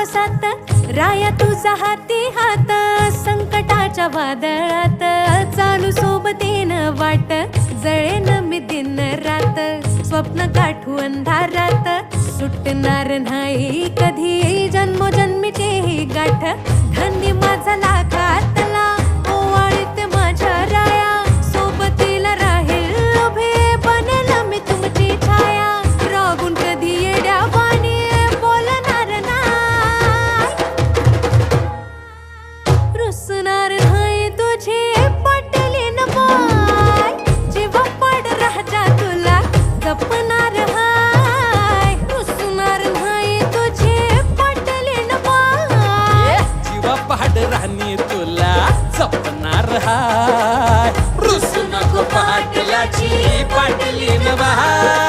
पावसात राया तुझा हाती हात, संकटाच्या वादळात चालू सोबतीनं वाट, जळेन मी दिन रात, स्वप्न गाठू अंधारात, सुटणार नाही कधी जन्मोजन्मीची ही गाठ, धन्य माझा लाखातला ओवाळीत माझ्या राया, सोबतीला राहील उभे बनेल मी तुमची छाया, रागून कधी येड्या वाणी बोलणार नाही, रुसणार नाही तुझी पटलीन बाय, जीवा पड राजा तुला जपणार हाय, रुसणार नाही तुझी पटलीन बाय, जीवा पहाड राहणी तुला जपणार हाय, रुसू नको पाटलाची पाटलीन बहार.